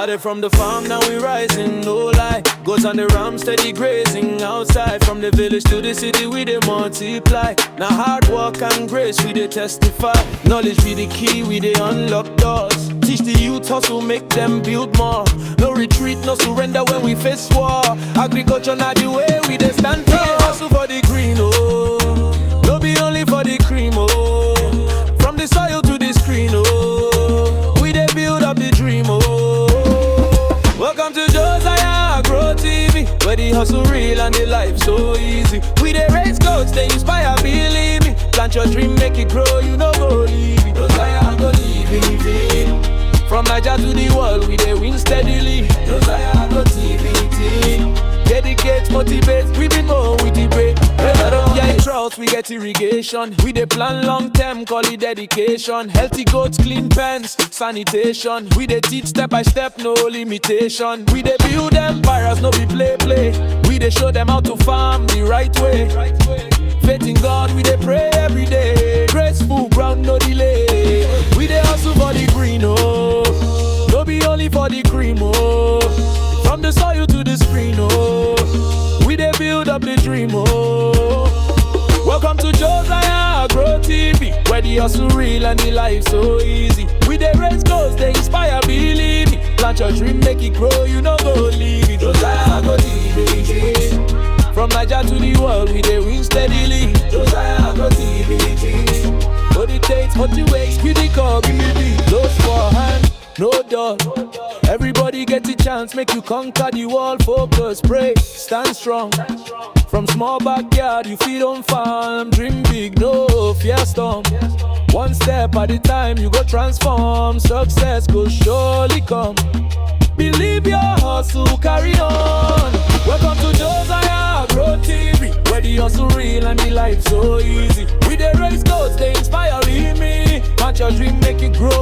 Started from the farm, now we rising, no lie. Goes on the ram, steady grazing outside. From the village to the city, we dey multiply. Now hard work and grace, we dey testify. Knowledge be the key, we dey unlock doors. Teach the youth hustle, make them build more. No retreat, no surrender when we face war. Agriculture not the way, we dey stand tall. Hustle for the green, oh. No be only for the cream, oh. From the soil to the screen, oh. We dey build up the dream, oh. Welcome to Josiah Agro TV, where the hustle real and the life so easy. We dey raise goats, they inspire, believe me. Plant your dream, make it grow, you know go leave it. Josiah Agro TV. From Niger to the world, we dey win steadily. Josiah Agro TV. Dedicate, motivate, we be more with the break. Yeah, drought, we get irrigation. We dey plan long term, call it dedication. Healthy goats, clean pens, sanitation. We dey teach step by step, no limitation. We dey build empires, no be play. We dey show them how to farm the right way. Faith in God, we dey pray every day. Graceful ground, no delay. We dey hustle for the green, oh. No be only for the cream, oh. From the soil to the screen, oh. We dey build up the dream, oh. Welcome to Josiah Agro TV, where the hustle real and the life so easy. We dey raise goals, they inspire, believe me. Plant your dream, make it grow, you know go leave it. Josiah Agro TV. From Niger to the world, we dey win steadily. Josiah Agro TV. Motivate, motivates, we dey call, give me the close for hand, no dull. Everybody get a chance, make you conquer the world. Focus, pray, stand strong. From small backyard, you feed on farm. Dream big, no fear storm. One step at a time, you go transform. Success go surely come. Believe your hustle, carry on. Welcome to Josiah Agro TV, where the hustle real and the life so easy. We dey raise goats, they inspire me. Plant your dream, make it grow,